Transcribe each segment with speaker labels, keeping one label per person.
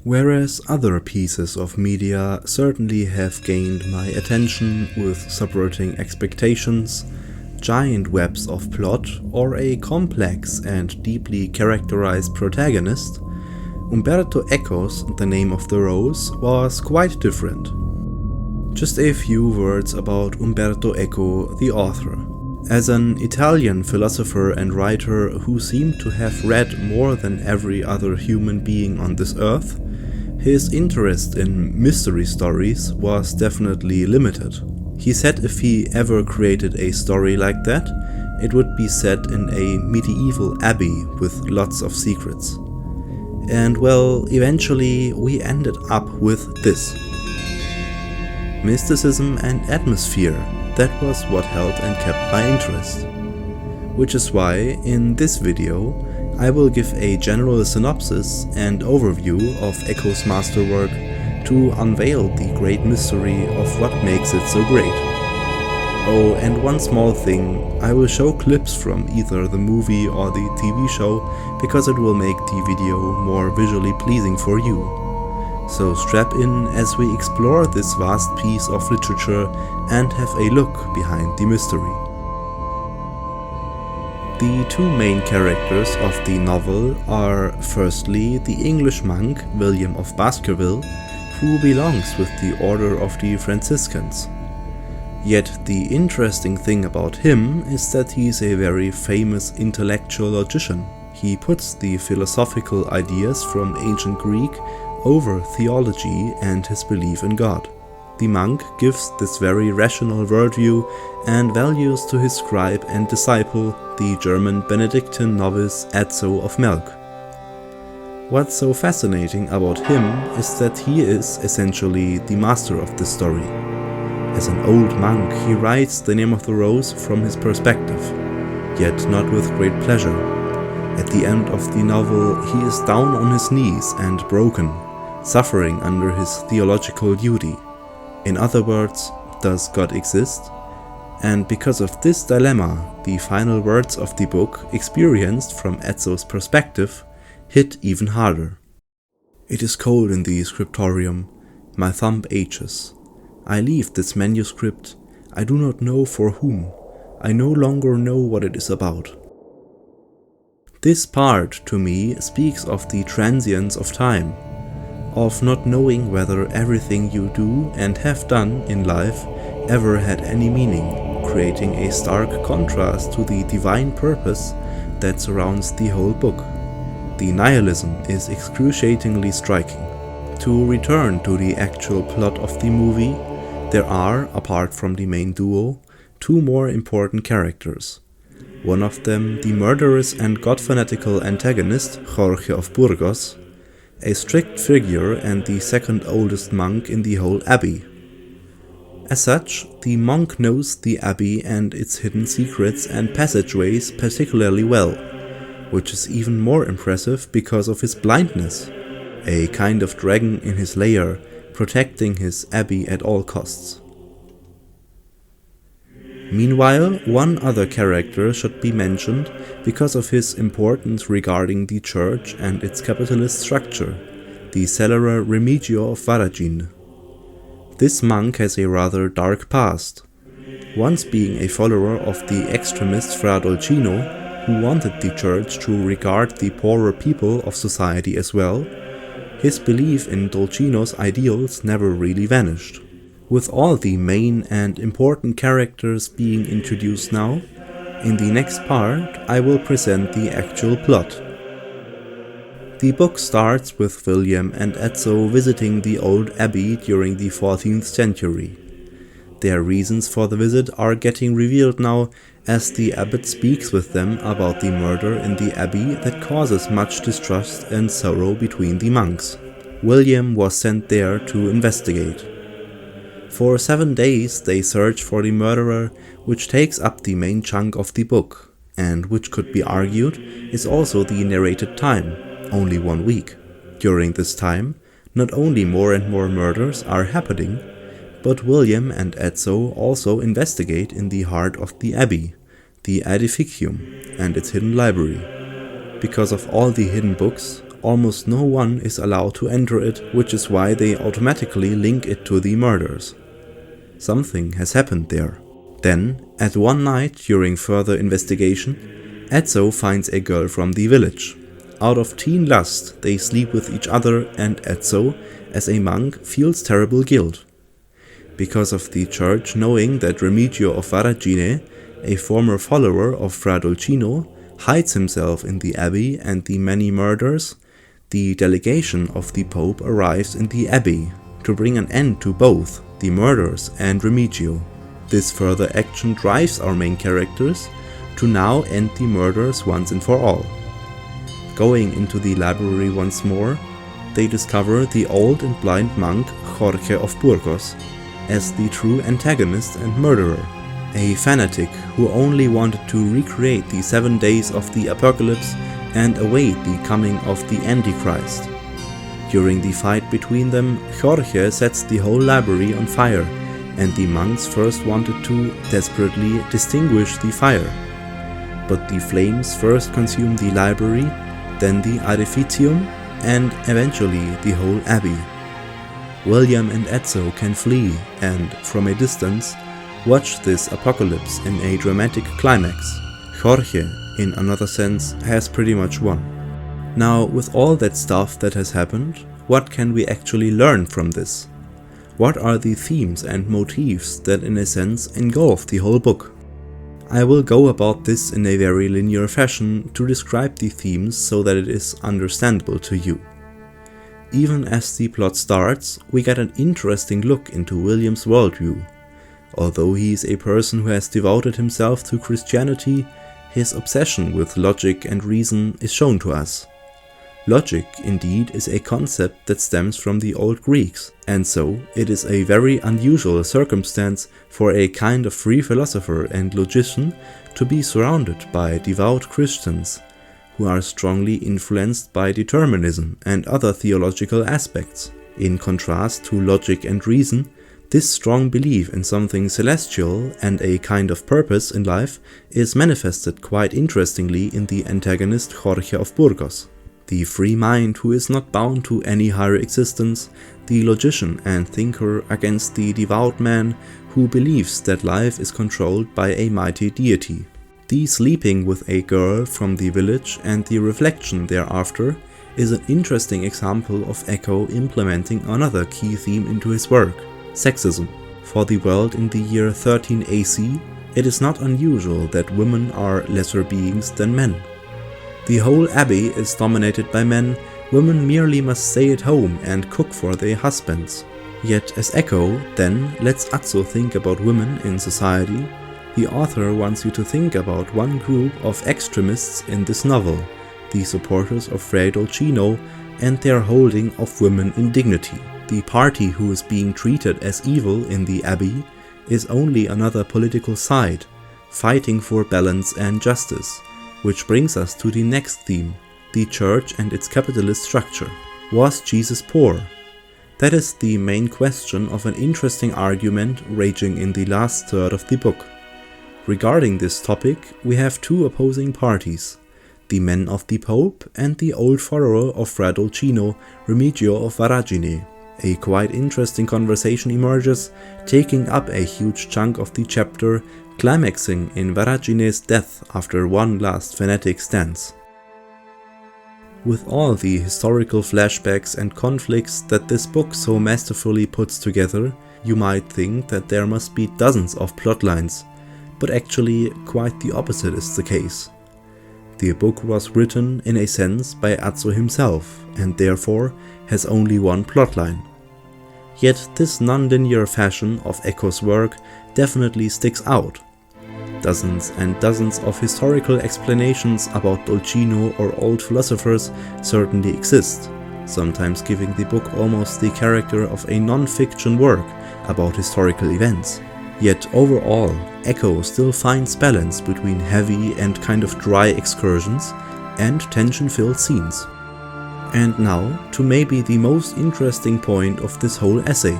Speaker 1: Whereas other pieces of media certainly have gained my attention with subverting expectations, giant webs of plot, or a complex and deeply characterized protagonist, Umberto Eco's The Name of the Rose was quite different. Just a few words about Umberto Eco, the author. As an Italian philosopher and writer who seemed to have read more than every other human being on this earth, his interest in mystery stories was definitely limited. He said if he ever created a story like that, it would be set in a medieval abbey with lots of secrets. And well, eventually we ended up with this. Mysticism and atmosphere, that was what held and kept my interest. Which is why, in this video, I will give a general synopsis and overview of Eco's masterwork to unveil the great mystery of what makes it so great. Oh, and one small thing, I will show clips from either the movie or the TV show because it will make the video more visually pleasing for you. So strap in as we explore this vast piece of literature and have a look behind the mystery. The two main characters of the novel are firstly the English monk William of Baskerville, who belongs with the Order of the Franciscans. Yet the interesting thing about him is that he's a very famous intellectual logician. He puts the philosophical ideas from ancient Greek over theology and his belief in God. The monk gives this very rational worldview and values to his scribe and disciple, the German Benedictine novice Ezzo of Melk. What's so fascinating about him is that he is essentially the master of this story. As an old monk, he writes The Name of the Rose from his perspective, yet not with great pleasure. At the end of the novel, he is down on his knees and broken, suffering under his theological duty. In other words, does God exist? And because of this dilemma, the final words of the book, experienced from Ezzo's perspective, hit even harder. It is cold in the scriptorium. My thumb aches. I leave this manuscript. I do not know for whom. I no longer know what it is about. This part, to me, speaks of the transience of time, of not knowing whether everything you do and have done in life ever had any meaning, creating a stark contrast to the divine purpose that surrounds the whole book. The nihilism is excruciatingly striking. To return to the actual plot of the movie, there are, apart from the main duo, two more important characters. One of them, the murderous and god-fanatical antagonist, Jorge of Burgos, a strict figure and the second oldest monk in the whole abbey. As such, the monk knows the abbey and its hidden secrets and passageways particularly well, which is even more impressive because of his blindness, a kind of dragon in his lair, protecting his abbey at all costs. Meanwhile, one other character should be mentioned because of his importance regarding the church and its capitalist structure, the cellarer Remigio of Varagine. This monk has a rather dark past, once being a follower of the extremist Fra Dolcino, who wanted the church to regard the poorer people of society as well. His belief in Dolcino's ideals never really vanished. With all the main and important characters being introduced now, in the next part I will present the actual plot. The book starts with William and Ezzo visiting the old abbey during the 14th century. Their reasons for the visit are getting revealed now as the abbot speaks with them about the murder in the abbey that causes much distrust and sorrow between the monks. William was sent there to investigate. For 7 days they search for the murderer, which takes up the main chunk of the book, and which could be argued is also the narrated time, only 1 week. During this time, not only more and more murders are happening, but William and Ezzo also investigate in the heart of the abbey, the Edificium, and its hidden library. Because of all the hidden books, almost no one is allowed to enter it, which is why they automatically link it to the murders. Something has happened there. Then, at one night during further investigation, Ezzo finds a girl from the village. Out of teen lust, they sleep with each other, and Ezzo, as a monk, feels terrible guilt. Because of the church knowing that Remigio of Varagine, a former follower of Fra Dolcino, hides himself in the abbey and the many murders, the delegation of the Pope arrives in the abbey to bring an end to both the murders and Remigio. This further action drives our main characters to now end the murders once and for all. Going into the library once more, they discover the old and blind monk Jorge of Burgos as the true antagonist and murderer, a fanatic who only wanted to recreate the 7 days of the apocalypse and await the coming of the Antichrist. During the fight between them, Jorge sets the whole library on fire, and the monks first wanted to desperately extinguish the fire. But the flames first consume the library, then the Aedificium, and eventually the whole abbey. William and Ezzo can flee and, from a distance, watch this apocalypse in a dramatic climax. Jorge, in another sense, has pretty much won. Now, with all that stuff that has happened, what can we actually learn from this? What are the themes and motifs that in a sense engulf the whole book? I will go about this in a very linear fashion to describe the themes so that it is understandable to you. Even as the plot starts, we get an interesting look into William's worldview. Although he is a person who has devoted himself to Christianity, his obsession with logic and reason is shown to us. Logic, indeed, is a concept that stems from the old Greeks, and so it is a very unusual circumstance for a kind of free philosopher and logician to be surrounded by devout Christians, who are strongly influenced by determinism and other theological aspects. In contrast to logic and reason, this strong belief in something celestial and a kind of purpose in life is manifested quite interestingly in the antagonist Jorge of Burgos. The free mind who is not bound to any higher existence, the logician and thinker against the devout man who believes that life is controlled by a mighty deity. The sleeping with a girl from the village and the reflection thereafter is an interesting example of Eco implementing another key theme into his work, sexism. For the world in the year 13 AC, it is not unusual that women are lesser beings than men. The whole abbey is dominated by men, women merely must stay at home and cook for their husbands. Yet as Eco then lets Ezzo think about women in society, the author wants you to think about one group of extremists in this novel, the supporters of Fra Dolcino and their holding of women in dignity. The party who is being treated as evil in the abbey is only another political side, fighting for balance and justice. Which brings us to the next theme, the church and its capitalist structure. Was Jesus poor? That is the main question of an interesting argument raging in the last third of the book. Regarding this topic, we have two opposing parties, the men of the Pope and the old follower of Fra Dolcino, Remigio of Varagine. A quite interesting conversation emerges, taking up a huge chunk of the chapter, climaxing in Varagine's death after one last fanatic stance. With all the historical flashbacks and conflicts that this book so masterfully puts together, you might think that there must be dozens of plotlines, but actually quite the opposite is the case. The book was written in a sense by Ezzo himself and therefore has only one plotline. Yet this non-linear fashion of Eco's work definitely sticks out. Dozens and dozens of historical explanations about Dolcino or old philosophers certainly exist, sometimes giving the book almost the character of a non-fiction work about historical events. Yet overall, Eco still finds balance between heavy and kind of dry excursions and tension-filled scenes. And now to maybe the most interesting point of this whole essay,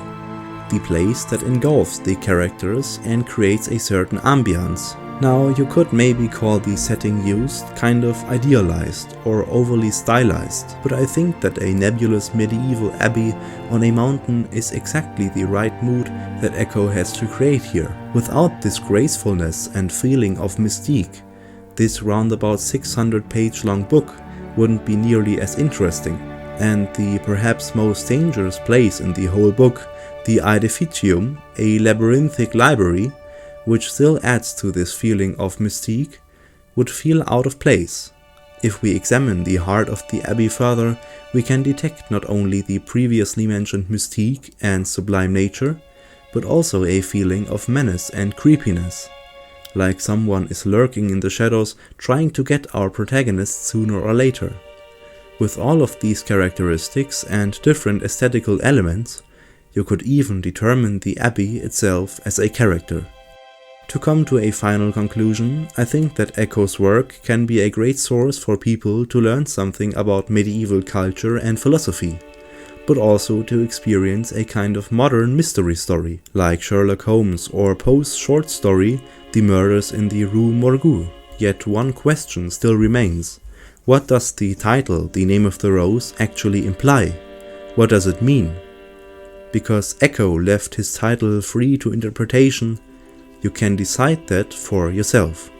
Speaker 1: the place that engulfs the characters and creates a certain ambience, Now, you could maybe call the setting used kind of idealized or overly stylized, but I think that a nebulous medieval abbey on a mountain is exactly the right mood that Eco has to create here. Without this gracefulness and feeling of mystique, this roundabout 600-page long book wouldn't be nearly as interesting. And the perhaps most dangerous place in the whole book, the Aedificium, a labyrinthic library, which still adds to this feeling of mystique, would feel out of place. If we examine the heart of the abbey further, we can detect not only the previously mentioned mystique and sublime nature, but also a feeling of menace and creepiness, like someone is lurking in the shadows trying to get our protagonist sooner or later. With all of these characteristics and different aesthetical elements, you could even determine the abbey itself as a character. To come to a final conclusion, I think that Eco's work can be a great source for people to learn something about medieval culture and philosophy, but also to experience a kind of modern mystery story, like Sherlock Holmes or Poe's short story, The Murders in the Rue Morgue. Yet one question still remains. What does the title, The Name of the Rose, actually imply? What does it mean? Because Eco left his title free to interpretation, you can decide that for yourself.